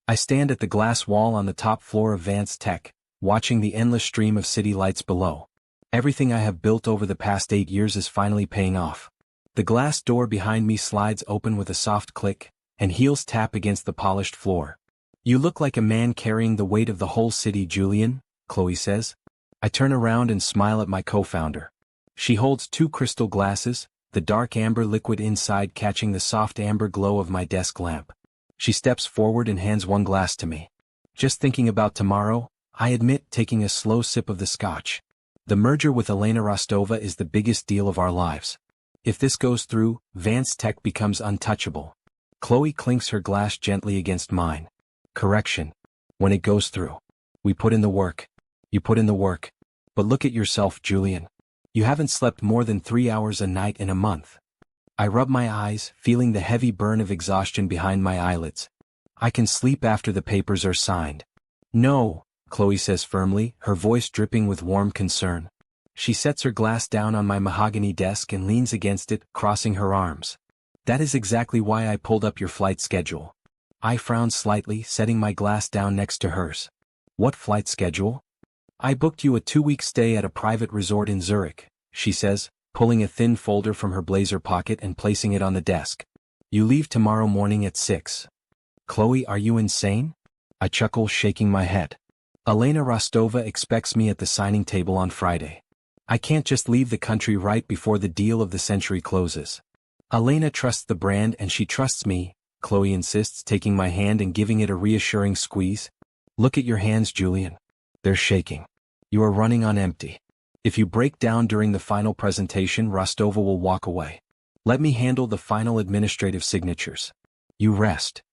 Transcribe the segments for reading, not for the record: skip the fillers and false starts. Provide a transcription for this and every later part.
I stand at the glass wall on the top floor of Vance Tech, watching the endless stream of city lights below. Everything I have built over the past 8 years is finally paying off. The glass door behind me slides open with a soft click, and heels tap against the polished floor. "You look like a man carrying the weight of the whole city, Julian," Chloe says. I turn around and smile at my co-founder. She holds 2 crystal glasses, the dark amber liquid inside catching the soft amber glow of my desk lamp. She steps forward and hands one glass to me. "Just thinking about tomorrow," I admit, taking a slow sip of the scotch. "The merger with Elena Rostova is the biggest deal of our lives. If this goes through, Vance Tech becomes untouchable." Chloe clinks her glass gently against mine. "Correction. When it goes through. We put in the work. You put in the work. But look at yourself, Julian. You haven't slept more than 3 hours a night in a month." I rub my eyes, feeling the heavy burn of exhaustion behind my eyelids. "I can sleep after the papers are signed." "No," Chloe says firmly, her voice dripping with warm concern. She sets her glass down on my mahogany desk and leans against it, crossing her arms. "That is exactly why I pulled up your flight schedule." I frown slightly, setting my glass down next to hers. "What flight schedule?" "I booked you a 2-week stay at a private resort in Zurich," she says, pulling a thin folder from her blazer pocket and placing it on the desk. "You leave tomorrow morning at 6. "Chloe, are you insane?" I chuckle, shaking my head. "Elena Rostova expects me at the signing table on Friday. I can't just leave the country right before the deal of the century closes." "Elena trusts the brand and she trusts me," Chloe insists, taking my hand and giving it a reassuring squeeze. "Look at your hands, Julian. They're shaking. You are running on empty. If you break down during the final presentation, Rostova will walk away. Let me handle the final administrative signatures. You rest."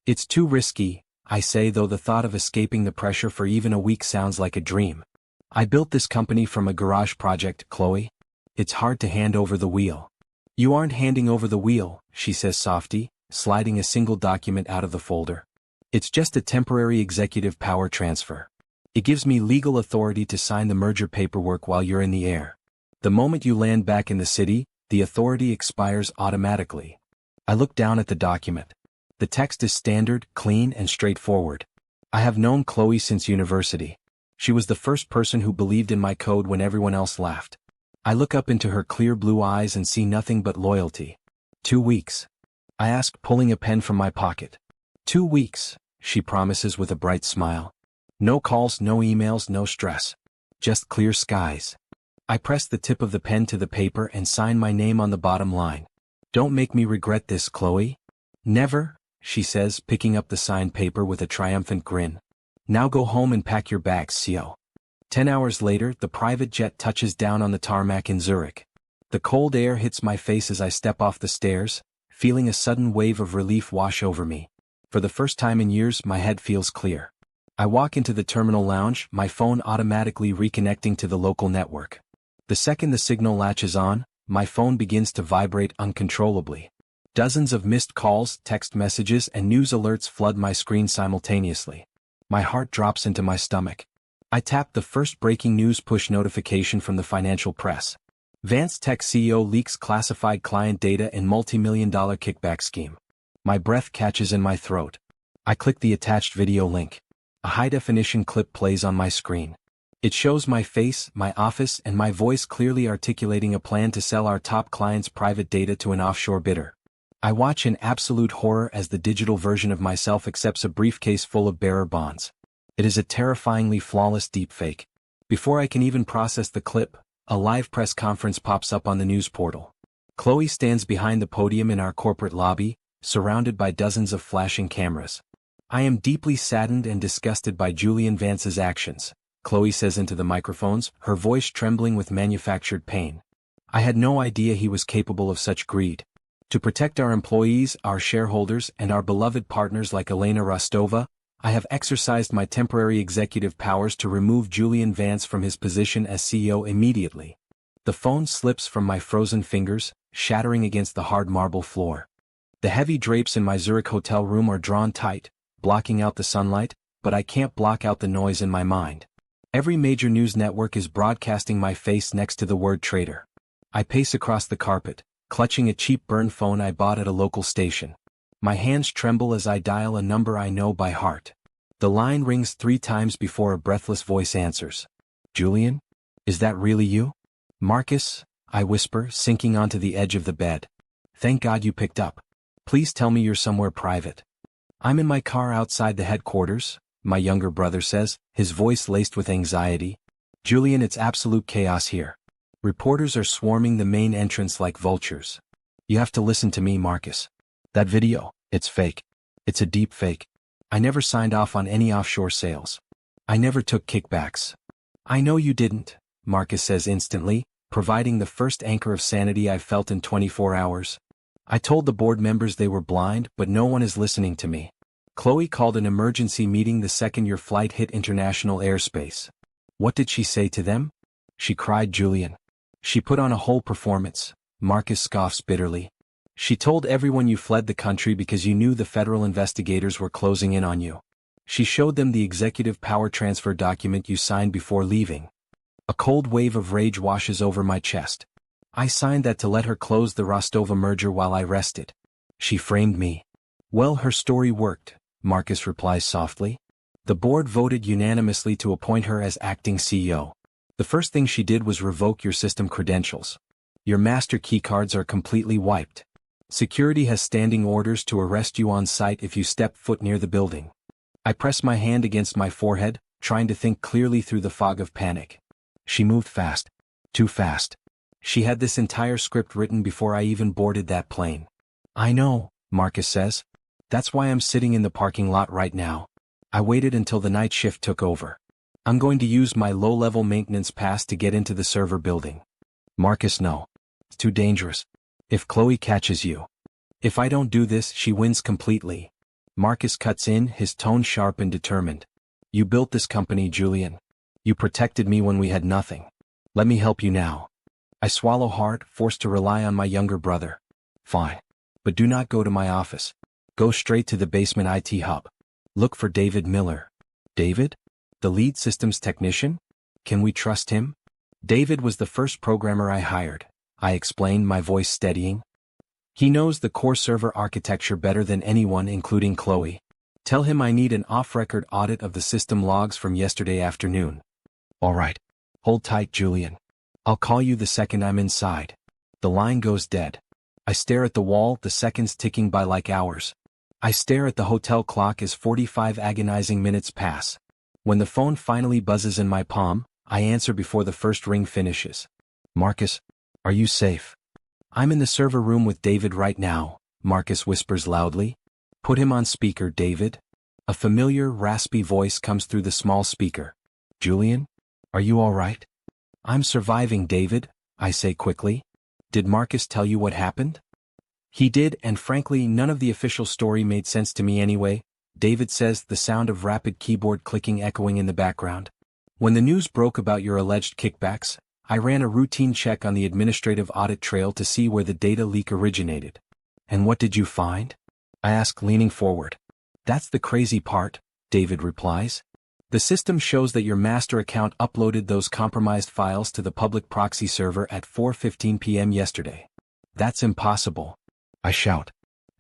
"It's too risky," I say, though the thought of escaping the pressure for even a week sounds like a dream. "I built this company from a garage project, Chloe. It's hard to hand over the wheel." "You aren't handing over the wheel," she says softly, sliding a single document out of the folder. "It's just a temporary executive power transfer. It gives me legal authority to sign the merger paperwork while you're in the air. The moment you land back in the city, the authority expires automatically." I look down at the document. The text is standard, clean, and straightforward. I have known Chloe since university. She was the first person who believed in my code when everyone else laughed. I look up into her clear blue eyes and see nothing but loyalty. 2 weeks. I ask, pulling a pen from my pocket. 2 weeks, she promises with a bright smile. No calls, no emails, no stress. Just clear skies. I press the tip of the pen to the paper and sign my name on the bottom line. "Don't make me regret this, Chloe." "Never," she says, picking up the signed paper with a triumphant grin. "Now go home and pack your bags, CO." 10 hours later, the private jet touches down on the tarmac in Zurich. The cold air hits my face as I step off the stairs, feeling a sudden wave of relief wash over me. For the first time in years, my head feels clear. I walk into the terminal lounge, my phone automatically reconnecting to the local network. The second the signal latches on, my phone begins to vibrate uncontrollably. Dozens of missed calls, text messages, and news alerts flood my screen simultaneously. My heart drops into my stomach. I tap the first breaking news push notification from the financial press. Vance Tech CEO leaks classified client data in multi-million-dollar kickback scheme. My breath catches in my throat. I click the attached video link. A high-definition clip plays on my screen. It shows my face, my office, and my voice clearly articulating a plan to sell our top client's private data to an offshore bidder. I watch in absolute horror as the digital version of myself accepts a briefcase full of bearer bonds. It is a terrifyingly flawless deepfake. Before I can even process the clip, a live press conference pops up on the news portal. Chloe stands behind the podium in our corporate lobby, surrounded by dozens of flashing cameras. "I am deeply saddened and disgusted by Julian Vance's actions," Chloe says into the microphones, her voice trembling with manufactured pain. "I had no idea he was capable of such greed. To protect our employees, our shareholders, and our beloved partners like Elena Rostova, I have exercised my temporary executive powers to remove Julian Vance from his position as CEO immediately." The phone slips from my frozen fingers, shattering against the hard marble floor. The heavy drapes in my Zurich hotel room are drawn tight, blocking out the sunlight, but I can't block out the noise in my mind. Every major news network is broadcasting my face next to the word traitor. I pace across the carpet, clutching a cheap burn phone I bought at a local station. My hands tremble as I dial a number I know by heart. The line rings 3 times before a breathless voice answers. Julian? Is that really you? Marcus, I whisper, sinking onto the edge of the bed. Thank God you picked up. Please tell me you're somewhere private. I'm in my car outside the headquarters, my younger brother says, his voice laced with anxiety. Julian, it's absolute chaos here. Reporters are swarming the main entrance like vultures. You have to listen to me, Marcus. That video, it's fake. It's a deep fake. I never signed off on any offshore sales. I never took kickbacks. I know you didn't, Marcus says instantly, providing the first anchor of sanity I've felt in 24 hours. I told the board members they were blind, but no one is listening to me. Chloe called an emergency meeting the second your flight hit international airspace. What did she say to them? She cried, Julian. She put on a whole performance, Marcus scoffs bitterly. She told everyone you fled the country because you knew the federal investigators were closing in on you. She showed them the executive power transfer document you signed before leaving. A cold wave of rage washes over my chest. I signed that to let her close the Rostova merger while I rested. She framed me. Well, her story worked, Marcus replies softly. The board voted unanimously to appoint her as acting CEO. The first thing she did was revoke your system credentials. Your master keycards are completely wiped. Security has standing orders to arrest you on site if you step foot near the building. I press my hand against my forehead, trying to think clearly through the fog of panic. She moved fast. Too fast. She had this entire script written before I even boarded that plane. I know, Marcus says. That's why I'm sitting in the parking lot right now. I waited until the night shift took over. I'm going to use my low-level maintenance pass to get into the server building. Marcus, no. It's too dangerous. If Chloe catches you. If I don't do this, she wins completely. Marcus cuts in, his tone sharp and determined. You built this company, Julian. You protected me when we had nothing. Let me help you now. I swallow hard, forced to rely on my younger brother. Fine. But do not go to my office. Go straight to the basement IT hub. Look for David Miller. David? The lead systems technician? Can we trust him? David was the first programmer I hired, I explained, my voice steadying. He knows the core server architecture better than anyone, including Chloe. Tell him I need an off-record audit of the system logs from yesterday afternoon. All right. Hold tight, Julian. I'll call you the second I'm inside. The line goes dead. I stare at the wall, the seconds ticking by like hours. I stare at the hotel clock as 45 agonizing minutes pass. When the phone finally buzzes in my palm, I answer before the first ring finishes. Marcus, are you safe? I'm in the server room with David right now, Marcus whispers loudly. Put him on speaker, David. A familiar, raspy voice comes through the small speaker. Julian? Are you all right? I'm surviving, David, I say quickly. Did Marcus tell you what happened? He did, and frankly, none of the official story made sense to me anyway, David says, the sound of rapid keyboard clicking echoing in the background. When the news broke about your alleged kickbacks, I ran a routine check on the administrative audit trail to see where the data leak originated. And what did you find? I ask, leaning forward. That's the crazy part, David replies. The system shows that your master account uploaded those compromised files to the public proxy server at 4:15 p.m. yesterday. That's impossible, I shout.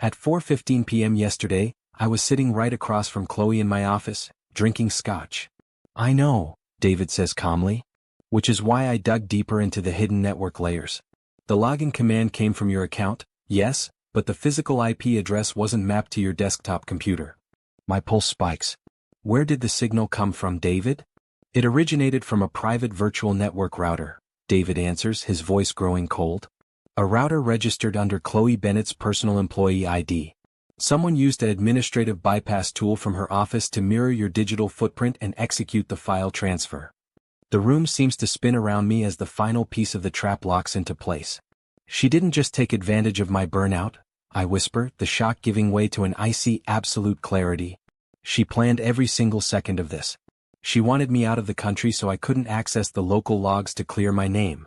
At 4:15 p.m. yesterday, I was sitting right across from Chloe in my office, drinking scotch. I know, David says calmly. Which is why I dug deeper into the hidden network layers. The login command came from your account, yes, but the physical IP address wasn't mapped to your desktop computer. My pulse spikes. Where did the signal come from, David? It originated from a private virtual network router, David answers, his voice growing cold. A router registered under Chloe Bennett's personal employee ID. Someone used an administrative bypass tool from her office to mirror your digital footprint and execute the file transfer. The room seems to spin around me as the final piece of the trap locks into place. She didn't just take advantage of my burnout, I whisper, the shock giving way to an icy, absolute clarity. She planned every single second of this. She wanted me out of the country so I couldn't access the local logs to clear my name.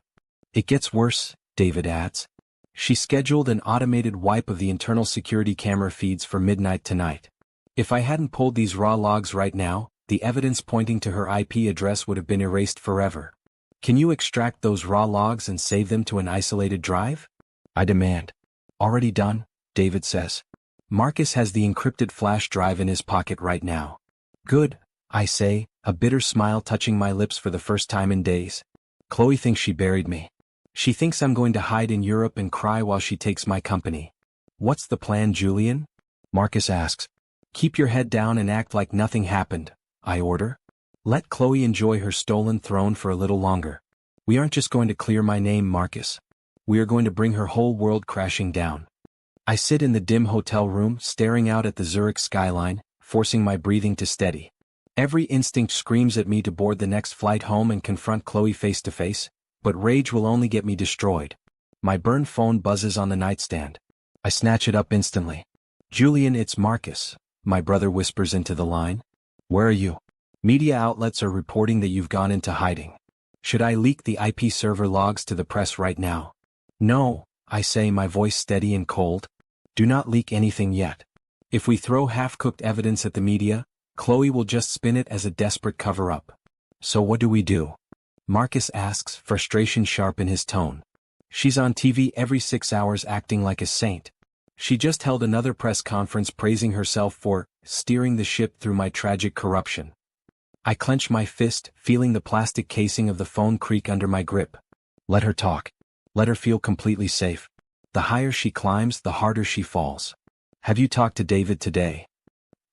It gets worse, David adds. She scheduled an automated wipe of the internal security camera feeds for midnight tonight. If I hadn't pulled these raw logs right now, the evidence pointing to her IP address would have been erased forever. Can you extract those raw logs and save them to an isolated drive? I demand. Already done, David says. Marcus has the encrypted flash drive in his pocket right now. Good, I say, a bitter smile touching my lips for the first time in days. Chloe thinks she buried me. She thinks I'm going to hide in Europe and cry while she takes my company. What's the plan, Julian? Marcus asks. Keep your head down and act like nothing happened, I order. Let Chloe enjoy her stolen throne for a little longer. We aren't just going to clear my name, Marcus. We are going to bring her whole world crashing down. I sit in the dim hotel room, staring out at the Zurich skyline, forcing my breathing to steady. Every instinct screams at me to board the next flight home and confront Chloe face to face, but rage will only get me destroyed. My burned phone buzzes on the nightstand. I snatch it up instantly. Julian, it's Marcus, my brother whispers into the line. Where are you? Media outlets are reporting that you've gone into hiding. Should I leak the IP server logs to the press right now? No, I say, my voice steady and cold. Do not leak anything yet. If we throw half-cooked evidence at the media, Chloe will just spin it as a desperate cover-up. So what do we do? Marcus asks, frustration sharp in his tone. She's on TV every 6 hours acting like a saint. She just held another press conference praising herself for steering the ship through my tragic corruption. I clench my fist, feeling the plastic casing of the phone creak under my grip. Let her talk. Let her feel completely safe. The higher she climbs, the harder she falls. Have you talked to David today?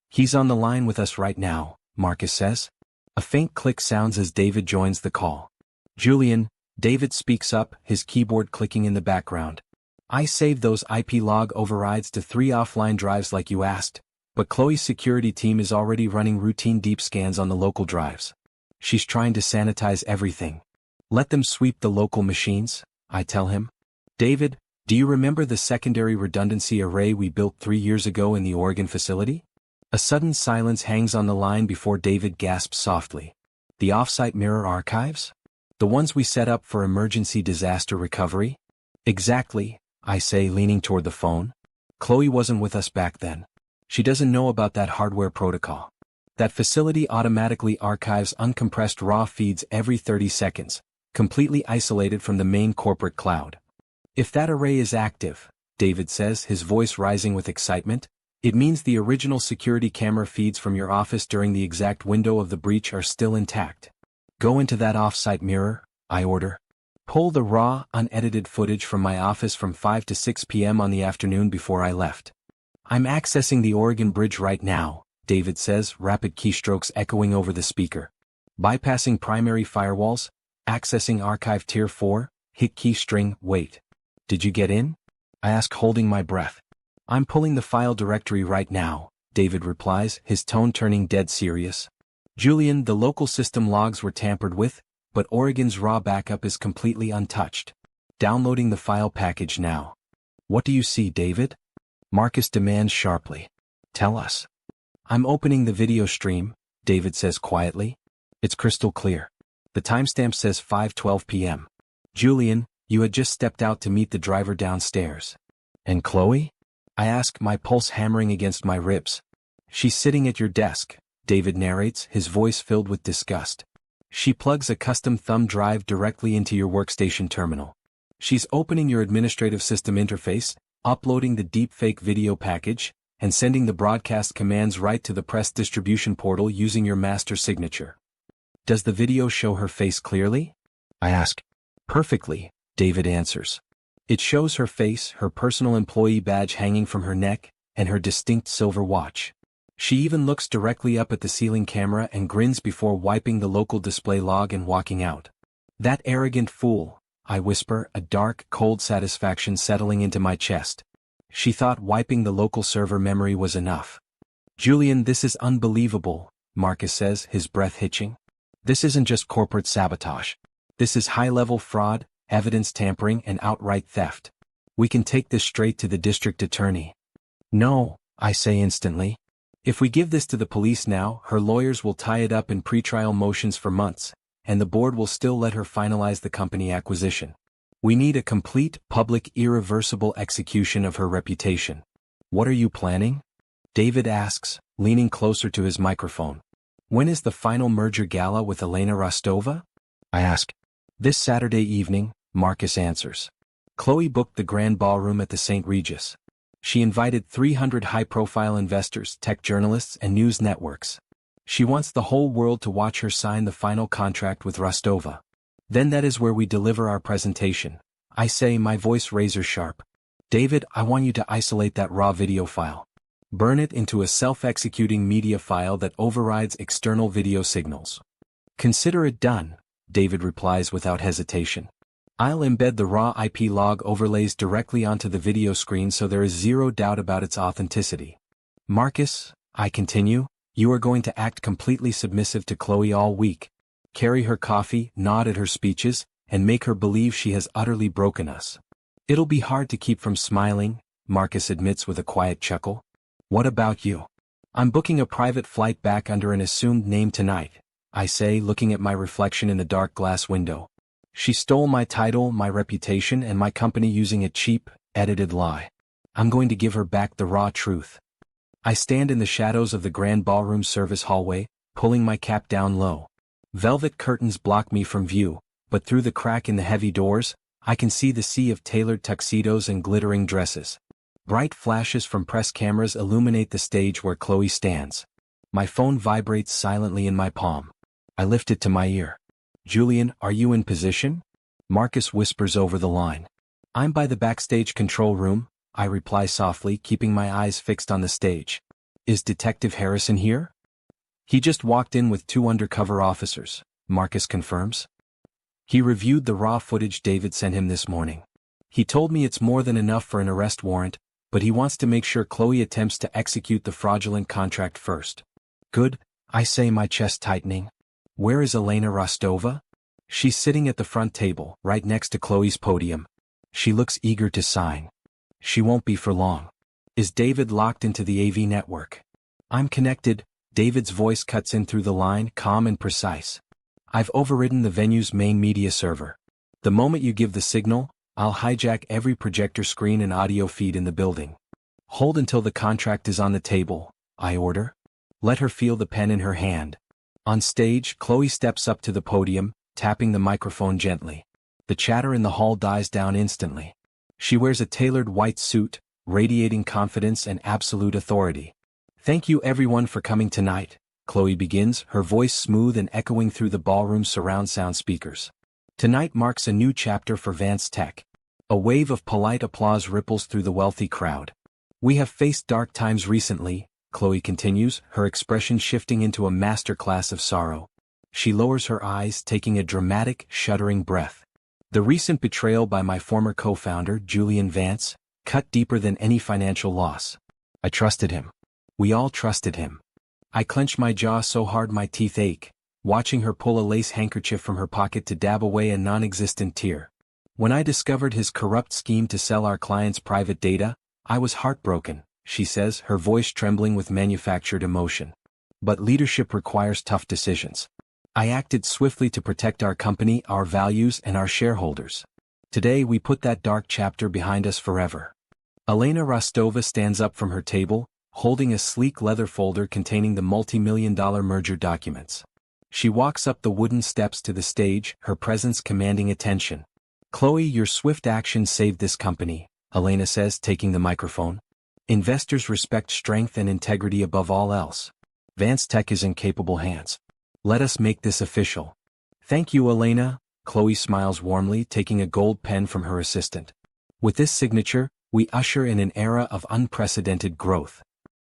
He's on the line with us right now, Marcus says. A faint click sounds as David joins the call. Julian, David speaks up, his keyboard clicking in the background. I saved those IP log overrides to 3 offline drives like you asked, but Chloe's security team is already running routine deep scans on the local drives. She's trying to sanitize everything. Let them sweep the local machines, I tell him. David, do you remember the secondary redundancy array we built 3 years ago in the Oregon facility? A sudden silence hangs on the line before David gasps softly. The offsite mirror archives? The ones we set up for emergency disaster recovery? Exactly, I say, leaning toward the phone. Chloe wasn't with us back then. She doesn't know about that hardware protocol. That facility automatically archives uncompressed raw feeds every 30 seconds, completely isolated from the main corporate cloud. If that array is active, David says, his voice rising with excitement, it means the original security camera feeds from your office during the exact window of the breach are still intact. Go into that off-site mirror, I order. Pull the raw, unedited footage from my office from 5 to 6 p.m. on the afternoon before I left. I'm accessing the Oregon Bridge right now, David says, rapid keystrokes echoing over the speaker. Bypassing primary firewalls, accessing archive tier 4, hit key string, wait. Did you get in? I ask, holding my breath. I'm pulling the file directory right now, David replies, his tone turning dead serious. Julian, the local system logs were tampered with, but Oregon's raw backup is completely untouched. Downloading the file package now. What do you see, David? Marcus demands sharply. Tell us. I'm opening the video stream, David says quietly. It's crystal clear. The timestamp says 5:12 p.m. Julian, you had just stepped out to meet the driver downstairs. And Chloe? I ask, my pulse hammering against my ribs. She's sitting at your desk, David narrates, his voice filled with disgust. She plugs a custom thumb drive directly into your workstation terminal. She's opening your administrative system interface, uploading the deepfake video package, and sending the broadcast commands right to the press distribution portal using your master signature. Does the video show her face clearly? I ask. Perfectly, David answers. It shows her face, her personal employee badge hanging from her neck, and her distinct silver watch. She even looks directly up at the ceiling camera and grins before wiping the local display log and walking out. That arrogant fool, I whisper, a dark, cold satisfaction settling into my chest. She thought wiping the local server memory was enough. Julian, this is unbelievable, Marcus says, his breath hitching. This isn't just corporate sabotage. This is high-level fraud, evidence tampering, and outright theft. We can take this straight to the district attorney. No, I say instantly. If we give this to the police now, her lawyers will tie it up in pretrial motions for months, and the board will still let her finalize the company acquisition. We need a complete, public, irreversible execution of her reputation. What are you planning? David asks, leaning closer to his microphone. When is the final merger gala with Elena Rostova? I ask. This Saturday evening, Marcus answers. Chloe booked the grand ballroom at the St. Regis. She invited 300 high-profile investors, tech journalists, and news networks. She wants the whole world to watch her sign the final contract with Rostova. Then that is where we deliver our presentation. I say, my voice razor sharp. David, I want you to isolate that raw video file. Burn it into a self-executing media file that overrides external video signals. Consider it done, David replies without hesitation. I'll embed the raw IP log overlays directly onto the video screen so there is zero doubt about its authenticity. Marcus, I continue, you are going to act completely submissive to Chloe all week. Carry her coffee, nod at her speeches, and make her believe she has utterly broken us. It'll be hard to keep from smiling, Marcus admits with a quiet chuckle. What about you? I'm booking a private flight back under an assumed name tonight, I say, looking at my reflection in the dark glass window. She stole my title, my reputation, and my company using a cheap, edited lie. I'm going to give her back the raw truth. I stand in the shadows of the grand ballroom service hallway, pulling my cap down low. Velvet curtains block me from view, but through the crack in the heavy doors, I can see the sea of tailored tuxedos and glittering dresses. Bright flashes from press cameras illuminate the stage where Chloe stands. My phone vibrates silently in my palm. I lift it to my ear. Julian, are you in position? Marcus whispers over the line. I'm by the backstage control room, I reply softly, keeping my eyes fixed on the stage. Is Detective Harrison here? He just walked in with 2 undercover officers, Marcus confirms. He reviewed the raw footage David sent him this morning. He told me it's more than enough for an arrest warrant, but he wants to make sure Chloe attempts to execute the fraudulent contract first. Good, I say, my chest tightening. Where is Elena Rostova? She's sitting at the front table, right next to Chloe's podium. She looks eager to sign. She won't be for long. Is David locked into the AV network? I'm connected, David's voice cuts in through the line, calm and precise. I've overridden the venue's main media server. The moment you give the signal, I'll hijack every projector screen and audio feed in the building. Hold until the contract is on the table, I order. Let her feel the pen in her hand. On stage, Chloe steps up to the podium, tapping the microphone gently. The chatter in the hall dies down instantly. She wears a tailored white suit, radiating confidence and absolute authority. Thank you everyone for coming tonight, Chloe begins, her voice smooth and echoing through the ballroom's surround sound speakers. Tonight marks a new chapter for Vance Tech. A wave of polite applause ripples through the wealthy crowd. We have faced dark times recently, Chloe continues, her expression shifting into a masterclass of sorrow. She lowers her eyes, taking a dramatic, shuddering breath. The recent betrayal by my former co-founder, Julian Vance, cut deeper than any financial loss. I trusted him. We all trusted him. I clench my jaw so hard my teeth ache, watching her pull a lace handkerchief from her pocket to dab away a non-existent tear. When I discovered his corrupt scheme to sell our clients' private data, I was heartbroken, she says, her voice trembling with manufactured emotion. But leadership requires tough decisions. I acted swiftly to protect our company, our values, and our shareholders. Today we put that dark chapter behind us forever. Elena Rostova stands up from her table, holding a sleek leather folder containing the multi-million-dollar merger documents. She walks up the wooden steps to the stage, her presence commanding attention. Chloe, your swift action saved this company, Elena says, taking the microphone. Investors respect strength and integrity above all else. Vance Tech is in capable hands. Let us make this official. Thank you, Elena, Chloe smiles warmly, taking a gold pen from her assistant. With this signature, we usher in an era of unprecedented growth.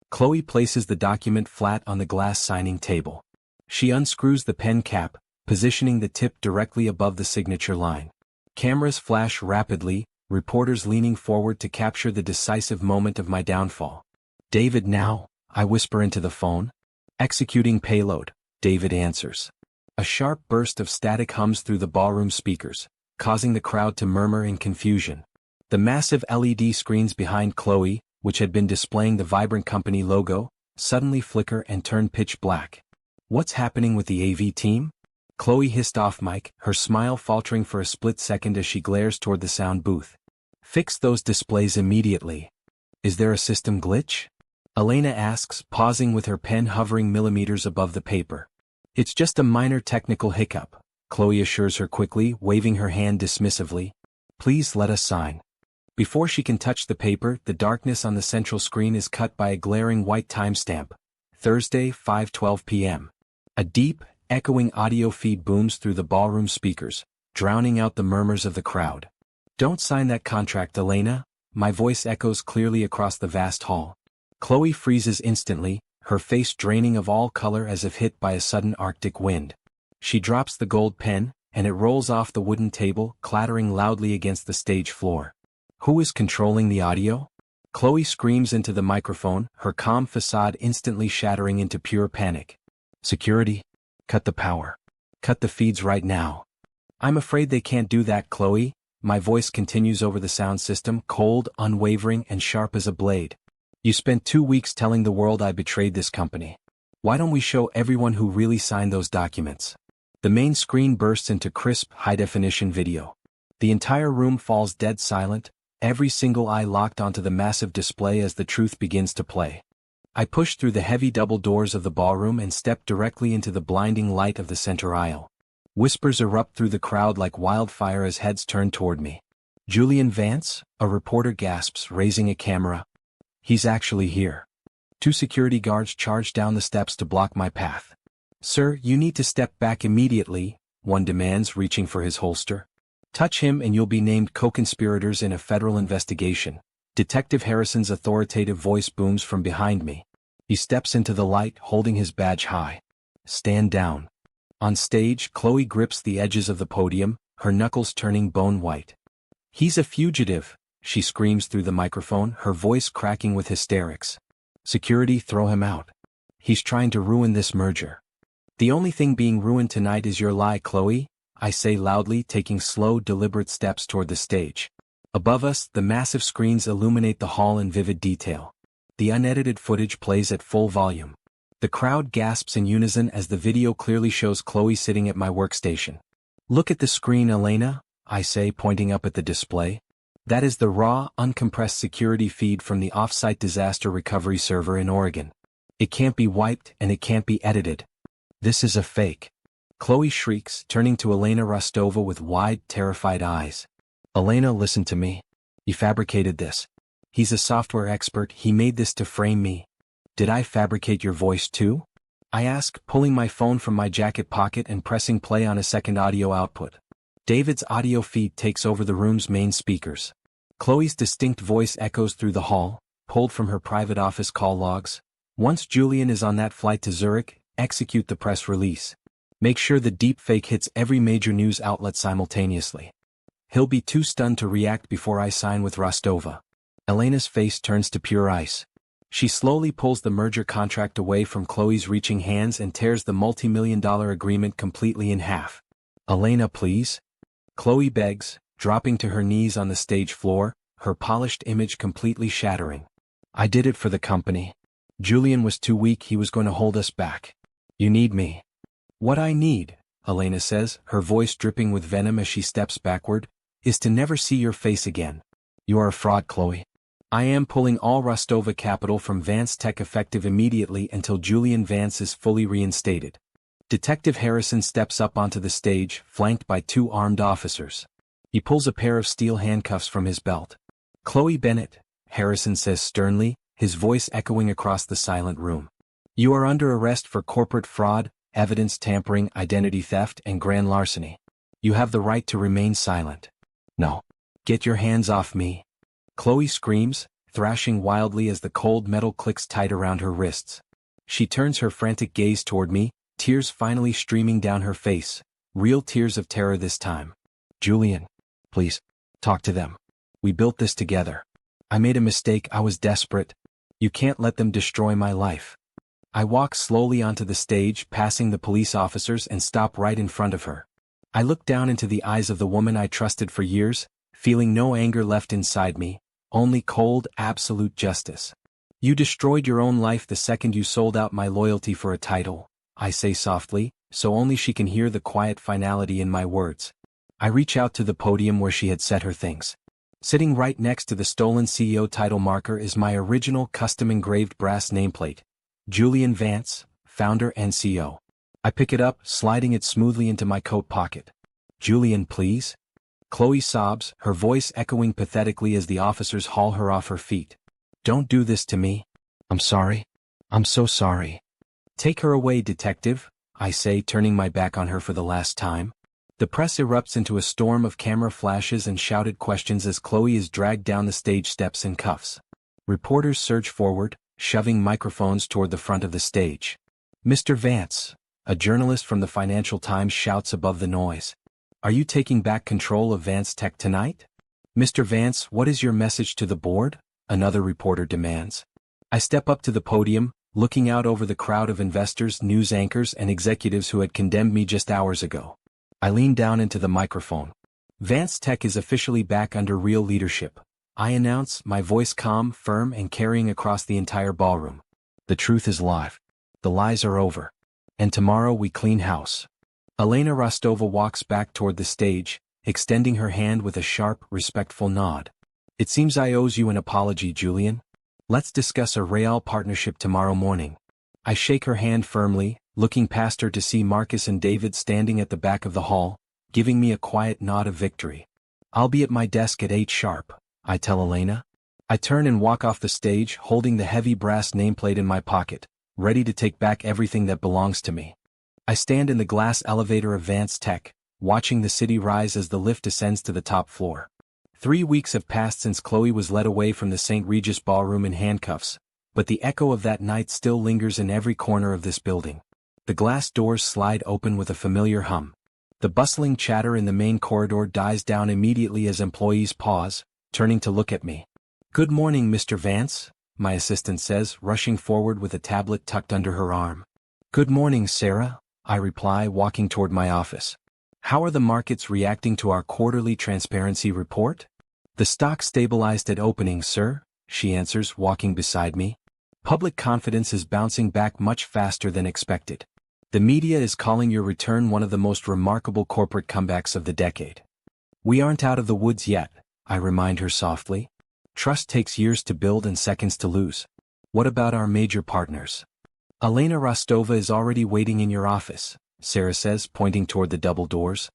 Chloe places the document flat on the glass signing table. She unscrews the pen cap, positioning the tip directly above the signature line. Cameras flash rapidly, reporters leaning forward to capture the decisive moment of my downfall. David, now, I whisper into the phone. Executing payload, David answers. A sharp burst of static hums through the ballroom speakers, causing the crowd to murmur in confusion. The massive LED screens behind Chloe, which had been displaying the vibrant company logo, suddenly flicker and turn pitch black. What's happening with the AV team? Chloe hissed off mic, her smile faltering for a split second as she glares toward the sound booth. Fix those displays immediately. Is there a system glitch? Elena asks, pausing with her pen hovering millimeters above the paper. It's just a minor technical hiccup, Chloe assures her quickly, waving her hand dismissively. Please let us sign. Before she can touch the paper, the darkness on the central screen is cut by a glaring white timestamp. Thursday, 5:12 p.m. A deep, echoing audio feed booms through the ballroom speakers, drowning out the murmurs of the crowd. "Don't sign that contract, Elena," my voice echoes clearly across the vast hall. Chloe freezes instantly, her face draining of all color as if hit by a sudden Arctic wind. She drops the gold pen, and it rolls off the wooden table, clattering loudly against the stage floor. Who is controlling the audio? Chloe screams into the microphone, her calm facade instantly shattering into pure panic. "Security? Cut the power. Cut the feeds right now." "I'm afraid they can't do that, Chloe." My voice continues over the sound system, cold, unwavering, and sharp as a blade. "You spent 2 weeks telling the world I betrayed this company. Why don't we show everyone who really signed those documents?" The main screen bursts into crisp, high-definition video. The entire room falls dead silent, every single eye locked onto the massive display as the truth begins to play. I push through the heavy double doors of the ballroom and step directly into the blinding light of the center aisle. Whispers erupt through the crowd like wildfire as heads turn toward me. "Julian Vance?" a reporter gasps, raising a camera. "He's actually here." 2 security guards charge down the steps to block my path. "Sir, you need to step back immediately," one demands, reaching for his holster. "Touch him and you'll be named co-conspirators in a federal investigation." Detective Harrison's authoritative voice booms from behind me. He steps into the light, holding his badge high. "Stand down." On stage, Chloe grips the edges of the podium, her knuckles turning bone white. "He's a fugitive," she screams through the microphone, her voice cracking with hysterics. "Security, throw him out. He's trying to ruin this merger." "The only thing being ruined tonight is your lie, Chloe," I say loudly, taking slow, deliberate steps toward the stage. Above us, the massive screens illuminate the hall in vivid detail. The unedited footage plays at full volume. The crowd gasps in unison as the video clearly shows Chloe sitting at my workstation. "Look at the screen, Elena," I say, pointing up at the display. "That is the raw, uncompressed security feed from the off-site disaster recovery server in Oregon. It can't be wiped and it can't be edited. This is a fake." Chloe shrieks, turning to Elena Rostova with wide, terrified eyes. "Elena, listen to me. You fabricated this. He's a software expert, he made this to frame me." "Did I fabricate your voice too?" I ask, pulling my phone from my jacket pocket and pressing play on a second audio output. David's audio feed takes over the room's main speakers. Chloe's distinct voice echoes through the hall, pulled from her private office call logs. "Once Julian is on that flight to Zurich, execute the press release. Make sure the deepfake hits every major news outlet simultaneously. He'll be too stunned to react before I sign with Rostova." Elena's face turns to pure ice. She slowly pulls the merger contract away from Chloe's reaching hands and tears the multi-million-dollar agreement completely in half. "Elena, please?" Chloe begs, dropping to her knees on the stage floor, her polished image completely shattering. "I did it for the company. Julian was too weak, he was going to hold us back. You need me." "What I need," Elena says, her voice dripping with venom as she steps backward, "is to never see your face again. You are a fraud, Chloe. I am pulling all Rostova capital from Vance Tech effective immediately until Julian Vance is fully reinstated." Detective Harrison steps up onto the stage, flanked by 2 armed officers. He pulls a pair of steel handcuffs from his belt. "Chloe Bennett," Harrison says sternly, his voice echoing across the silent room. "You are under arrest for corporate fraud, evidence tampering, identity theft, and grand larceny. You have the right to remain silent." "No. Get your hands off me." Chloe screams, thrashing wildly as the cold metal clicks tight around her wrists. She turns her frantic gaze toward me, tears finally streaming down her face, real tears of terror this time. "Julian, please, talk to them. We built this together. I made a mistake, I was desperate. You can't let them destroy my life." I walk slowly onto the stage, passing the police officers, and stop right in front of her. I look down into the eyes of the woman I trusted for years, feeling no anger left inside me, only cold, absolute justice. "You destroyed your own life the second you sold out my loyalty for a title," I say softly, so only she can hear the quiet finality in my words. I reach out to the podium where she had set her things. Sitting right next to the stolen CEO title marker is my original custom-engraved brass nameplate. Julian Vance, founder and CEO. I pick it up, sliding it smoothly into my coat pocket. "Julian, please?" Chloe sobs, her voice echoing pathetically as the officers haul her off her feet. Don't do this to me. I'm sorry. I'm so sorry. Take her away, detective, I say, turning my back on her for the last time. The press erupts into a storm of camera flashes and shouted questions as Chloe is dragged down the stage steps in cuffs. Reporters surge forward, shoving microphones toward the front of the stage. Mr. Vance, a journalist from the Financial Times shouts above the noise. Are you taking back control of Vance Tech tonight? Mr. Vance, what is your message to the board? Another reporter demands. I step up to the podium, looking out over the crowd of investors, news anchors, and executives who had condemned me just hours ago. I lean down into the microphone. Vance Tech is officially back under real leadership. I announce, my voice calm, firm, and carrying across the entire ballroom. The truth is live. The lies are over. And tomorrow we clean house. Elena Rostova walks back toward the stage, extending her hand with a sharp, respectful nod. It seems I owe you an apology, Julian. Let's discuss a real partnership tomorrow morning. I shake her hand firmly, looking past her to see Marcus and David standing at the back of the hall, giving me a quiet nod of victory. I'll be at my desk at 8 sharp, I tell Elena. I turn and walk off the stage, holding the heavy brass nameplate in my pocket, ready to take back everything that belongs to me. I stand in the glass elevator of Vance Tech, watching the city rise as the lift ascends to the top floor. 3 weeks have passed since Chloe was led away from the St. Regis ballroom in handcuffs, but the echo of that night still lingers in every corner of this building. The glass doors slide open with a familiar hum. The bustling chatter in the main corridor dies down immediately as employees pause, turning to look at me. Good morning, Mr. Vance, my assistant says, rushing forward with a tablet tucked under her arm. Good morning, Sarah, I reply, walking toward my office. How are the markets reacting to our quarterly transparency report? The stock stabilized at opening, sir, she answers, walking beside me. Public confidence is bouncing back much faster than expected. The media is calling your return one of the most remarkable corporate comebacks of the decade. We aren't out of the woods yet, I remind her softly. Trust takes years to build and seconds to lose. What about our major partners? Elena Rostova is already waiting in your office, Sarah says, pointing toward the double doors.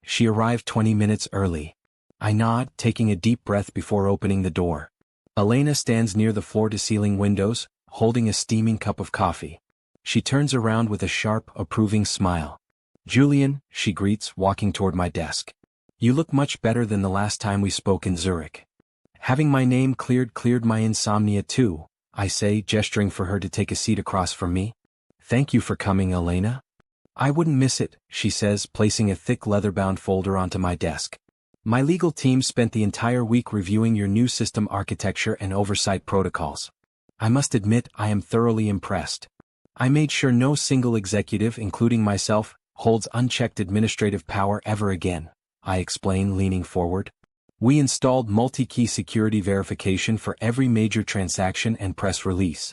She arrived 20 minutes early. I nod, taking a deep breath before opening the door. Elena stands near the floor-to-ceiling windows, holding a steaming cup of coffee. She turns around with a sharp, approving smile. Julian, she greets, walking toward my desk. You look much better than the last time we spoke in Zurich. Having my name cleared my insomnia too, I say, gesturing for her to take a seat across from me. Thank you for coming, Elena. I wouldn't miss it, she says, placing a thick leather-bound folder onto my desk. My legal team spent the entire week reviewing your new system architecture and oversight protocols. I must admit I am thoroughly impressed. I made sure no single executive, including myself, holds unchecked administrative power ever again, I explain, leaning forward. We installed multi-key security verification for every major transaction and press release.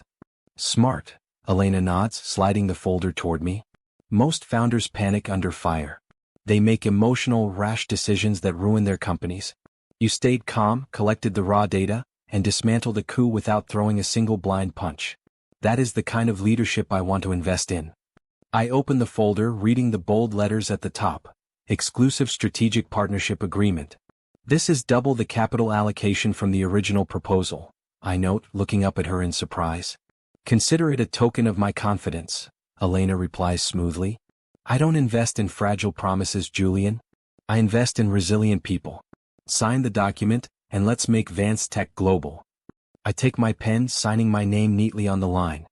Smart, Elena nods, sliding the folder toward me. Most founders panic under fire. They make emotional, rash decisions that ruin their companies. You stayed calm, collected the raw data, and dismantled a coup without throwing a single blind punch. That is the kind of leadership I want to invest in. I open the folder, reading the bold letters at the top. Exclusive Strategic Partnership Agreement. This is double the capital allocation from the original proposal, I note, looking up at her in surprise. Consider it a token of my confidence, Elena replies smoothly. I don't invest in fragile promises, Julian. I invest in resilient people. Sign the document, and let's make Vance Tech global. I take my pen, signing my name neatly on the line.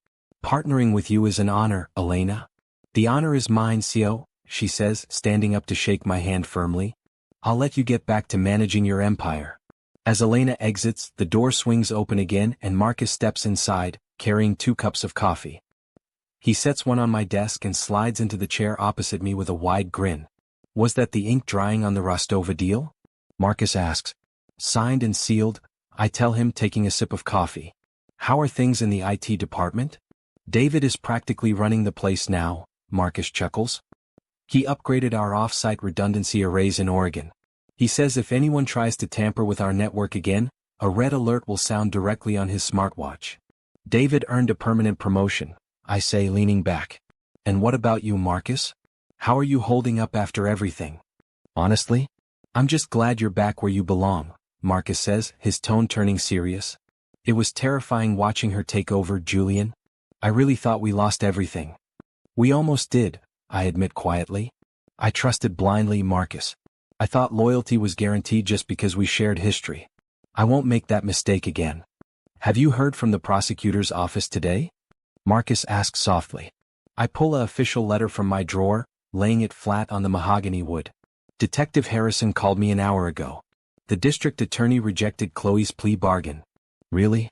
Partnering with you is an honor, Elena. The honor is mine, CEO, she says, standing up to shake my hand firmly. I'll let you get back to managing your empire. As Elena exits, the door swings open again and Marcus steps inside, carrying 2 cups of coffee. He sets one on my desk and slides into the chair opposite me with a wide grin. Was that the ink drying on the Rostova deal? Marcus asks. Signed and sealed, I tell him, taking a sip of coffee. How are things in the IT department? David is practically running the place now, Marcus chuckles. He upgraded our off-site redundancy arrays in Oregon. He says if anyone tries to tamper with our network again, a red alert will sound directly on his smartwatch. David earned a permanent promotion, I say, leaning back. And what about you, Marcus? How are you holding up after everything? Honestly, I'm just glad you're back where you belong, Marcus says, his tone turning serious. It was terrifying watching her take over, Julian. I really thought we lost everything. We almost did, I admit quietly. I trusted blindly, Marcus. I thought loyalty was guaranteed just because we shared history. I won't make that mistake again. Have you heard from the prosecutor's office today? Marcus asks softly. I pull an official letter from my drawer, laying it flat on the mahogany wood. Detective Harrison called me an hour ago. The district attorney rejected Chloe's plea bargain. Really?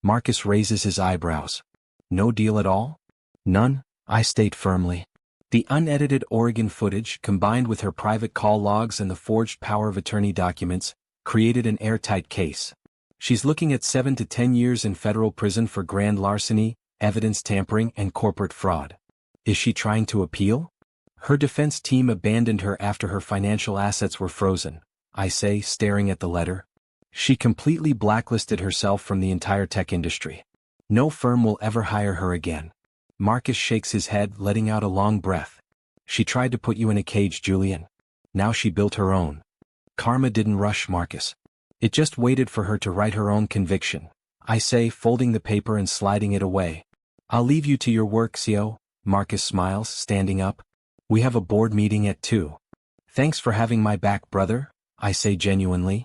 Marcus raises his eyebrows. No deal at all? None, I state firmly. The unedited Oregon footage, combined with her private call logs and the forged power of attorney documents, created an airtight case. She's looking at 7 to 10 years in federal prison for grand larceny, evidence tampering, and corporate fraud. Is she trying to appeal? Her defense team abandoned her after her financial assets were frozen, I say, staring at the letter. She completely blacklisted herself from the entire tech industry. No firm will ever hire her again. Marcus shakes his head, letting out a long breath. She tried to put you in a cage, Julian. Now she built her own. Karma didn't rush, Marcus. It just waited for her to write her own conviction, I say, folding the paper and sliding it away. I'll leave you to your work, CO, Marcus smiles, standing up. We have a board meeting at 2. Thanks for having my back, brother, I say genuinely.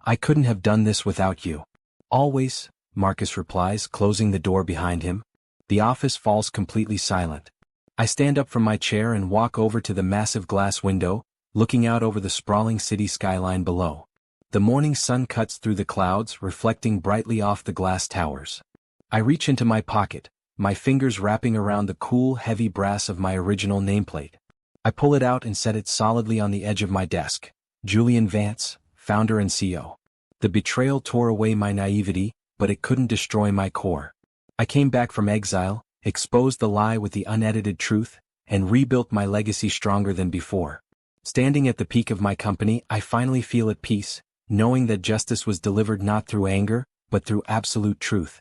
I couldn't have done this without you. Always, Marcus replies, closing the door behind him. The office falls completely silent. I stand up from my chair and walk over to the massive glass window, looking out over the sprawling city skyline below. The morning sun cuts through the clouds, reflecting brightly off the glass towers. I reach into my pocket, my fingers wrapping around the cool, heavy brass of my original nameplate. I pull it out and set it solidly on the edge of my desk. Julian Vance, founder and CEO. The betrayal tore away my naivety, but it couldn't destroy my core. I came back from exile, exposed the lie with the unedited truth, and rebuilt my legacy stronger than before. Standing at the peak of my company, I finally feel at peace, knowing that justice was delivered not through anger, but through absolute truth.